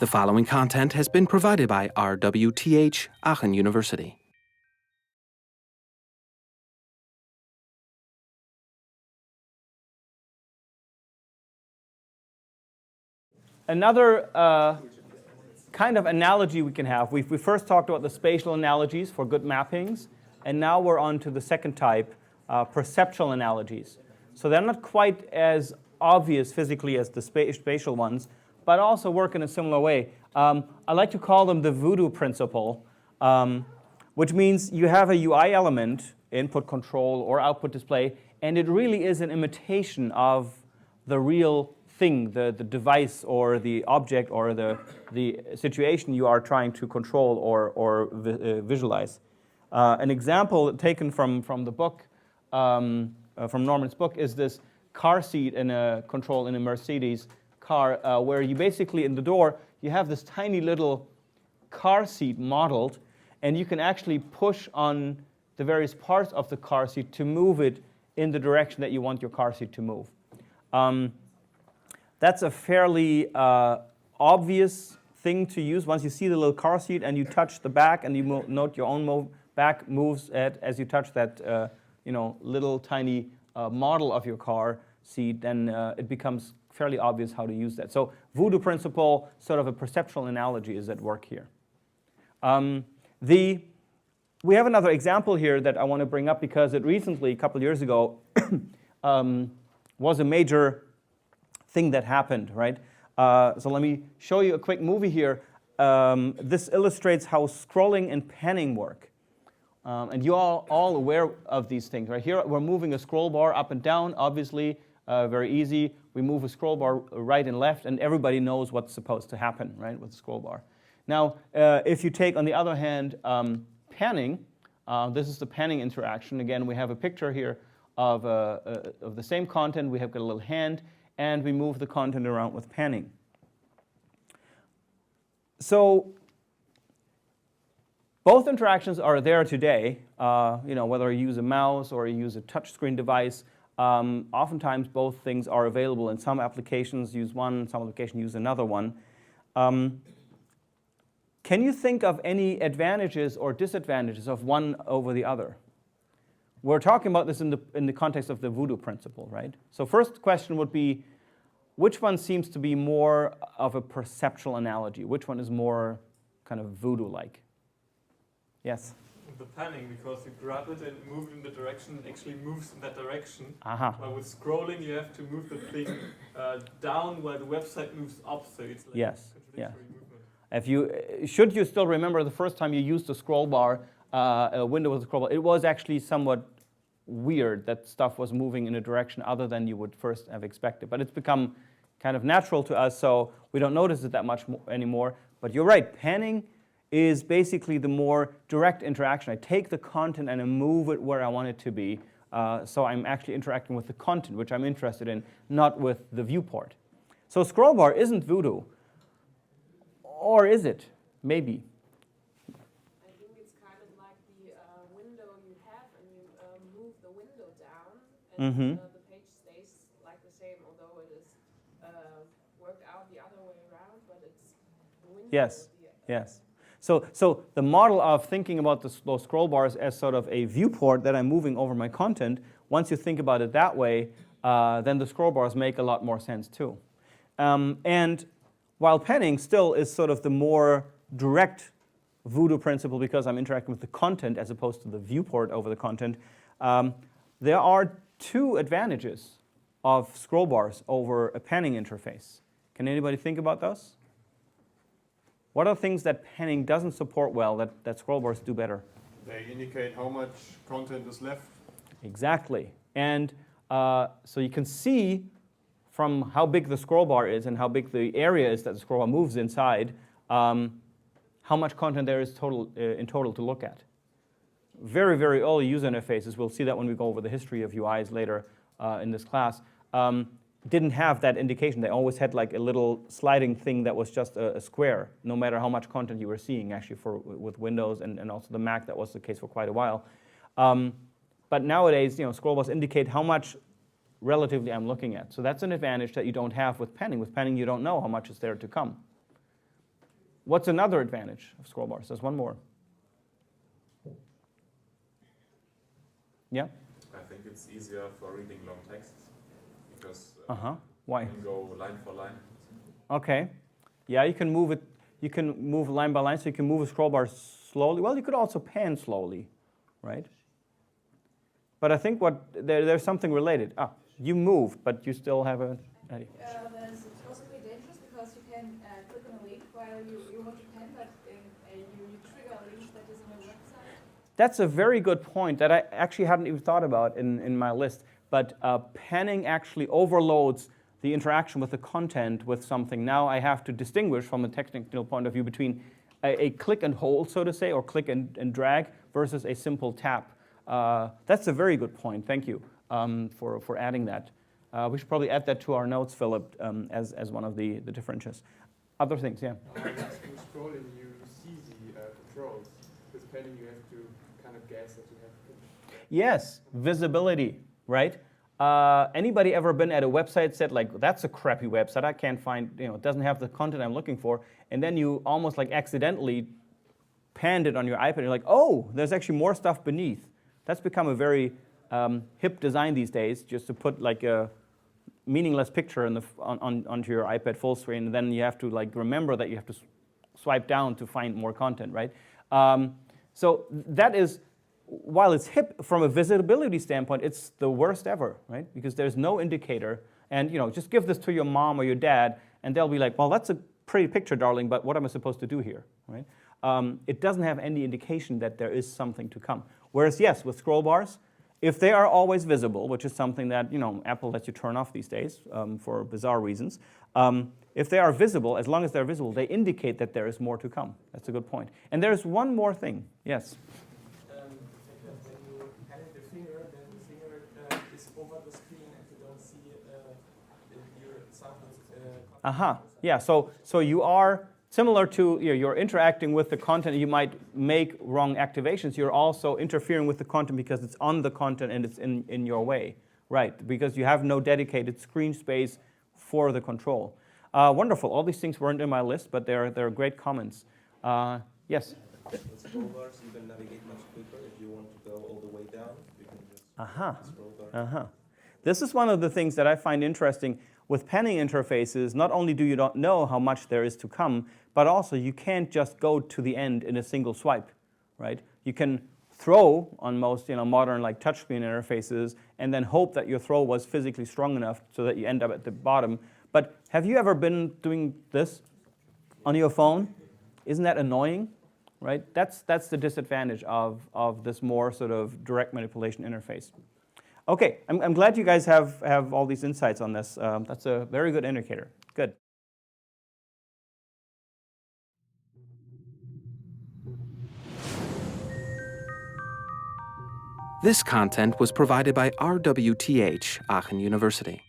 The following content has been provided by RWTH Aachen University. Another kind of analogy we can have, we first talked about the spatial analogies for good mappings, and now we're on to the second type, perceptual analogies. So they're not quite as obvious physically as the spatial ones, but also work in a similar way. I like to call them the voodoo principle, which means you have a UI element, input control or output display, and it really is an imitation of the real thing, the device or the object or the situation you are trying to control or visualize. An example taken from the book, from Norman's book, is this car seat in a control in a Mercedes car, where you basically, in the door, you have this tiny little car seat modeled, and you can actually push on the various parts of the car seat to move it in the direction that you want your car seat to move. That's a fairly obvious thing to use. Once you see the little car seat and you touch the back and you note your own back moves as you touch that little tiny model of your car seat, then it becomes fairly obvious how to use that. So voodoo principle, sort of a perceptual analogy, is at work here. We have another example here that I want to bring up because it recently, a couple years ago, was a major thing that happened, right? So let me show you a quick movie here. This illustrates how scrolling and panning work. And you're all aware of these things, right? Here we're moving a scroll bar up and down, obviously, very easy. We move a scroll bar right and left, and everybody knows what's supposed to happen, right, with the scroll bar. Now, if you take, on the other hand, panning, this is the panning interaction. Again, we have a picture here of the same content. We have got a little hand, and we move the content around with panning. So both interactions are there today. Whether you use a mouse or you use a touchscreen device, oftentimes both things are available. In some applications use one, some applications use another one. Can you think of any advantages or disadvantages of one over the other? We're talking about this in the context of the voodoo principle, right? So first question would be, which one seems to be more of a perceptual analogy? Which one is more kind of voodoo-like? Yes? The panning, because you grab it and move it in the direction, it actually moves in that direction. But with scrolling, you have to move the thing down while the website moves up, so it's like contradictory movement. Should you still remember the first time you used a scroll bar, a window with a scroll bar, it was actually somewhat weird that stuff was moving in a direction other than you would first have expected. But it's become kind of natural to us, so we don't notice it that much anymore. But you're right, panning is basically the more direct interaction. I take the content and I move it where I want it to be. So I'm actually interacting with the content, which I'm interested in, not with the viewport. So scroll bar isn't voodoo. Or is it? Maybe. I think it's kind of like the window you have, and you move the window down, and the page stays like the same, although it is worked out the other way around, but it's the window. Yes, yes. So the model of thinking about those scroll bars as sort of a viewport that I'm moving over my content, once you think about it that way, then the scroll bars make a lot more sense too. And while panning still is sort of the more direct voodoo principle because I'm interacting with the content as opposed to the viewport over the content, there are two advantages of scroll bars over a panning interface. Can anybody think about those? What are things that panning doesn't support well that scroll bars do better? They indicate how much content is left. Exactly. And so you can see from how big the scroll bar is and how big the area is that the scroll bar moves inside, how much content there is in total to look at. Very, very early user interfaces, we'll see that when we go over the history of UIs later in this class, didn't have that indication. They always had like a little sliding thing that was just a square, no matter how much content you were seeing, actually, with Windows and also the Mac. That was the case for quite a while. But nowadays, scroll bars indicate how much relatively I'm looking at. So that's an advantage that you don't have with panning. With panning, you don't know how much is there to come. What's another advantage of scroll bars? There's one more. Yeah? I think it's easier for reading long texts because Why? you can go line for line. Okay. Yeah, you can move it. You can move line by line, so you can move a scroll bar slowly. Well, you could also pan slowly, right? But I think there's something related. You move, but you still have a. There's possibly dangerous because you can click on a link while you want to pen, but you trigger a link that is on a website. That's a very good point that I actually hadn't even thought about in my list. But panning actually overloads the interaction with the content with something. Now I have to distinguish from a technical point of view between a click and hold, so to say, or click and drag versus a simple tap. That's a very good point. Thank you for adding that. We should probably add that to our notes, Philip, as one of the differences. Other things, yeah? When scrolling, you see the controls. With panning, you have to kind of guess that you have. Yes, visibility, right? Anybody ever been at a website said like, that's a crappy website, I can't find, it doesn't have the content I'm looking for, and then you almost like accidentally panned it on your iPad, and you're like, oh, there's actually more stuff beneath. That's become a very hip design these days, just to put like a meaningless picture onto your iPad full screen, and then you have to like remember that you have to swipe down to find more content, right? So that is, while it's hip from a visibility standpoint, it's the worst ever, right? Because there's no indicator, and just give this to your mom or your dad, and they'll be like, well, that's a pretty picture, darling, but what am I supposed to do here, right? It doesn't have any indication that there is something to come. Whereas, yes, with scroll bars, if they are always visible, which is something that Apple lets you turn off these days for bizarre reasons, if they are visible, as long as they're visible, they indicate that there is more to come. That's a good point. And there's one more thing. Yes? Yeah, so you are similar to, you're interacting with the content. You might make wrong activations. You're also interfering with the content because it's on the content and it's in your way, right? Because you have no dedicated screen space for the control. Wonderful. All these things weren't in my list, but they're great comments. Yes? With scroll bars, you can navigate much quicker. If you want to go all the way down, you can just scroll bar. This is one of the things that I find interesting with panning interfaces. Not only do you not know how much there is to come, but also you can't just go to the end in a single swipe, right? You can throw on most modern like touchscreen interfaces and then hope that your throw was physically strong enough so that you end up at the bottom. But have you ever been doing this on your phone? Isn't that annoying, right? That's the disadvantage of this more sort of direct manipulation interface. Okay, I'm glad you guys have all these insights on this. That's a very good indicator. Good. This content was provided by RWTH Aachen University.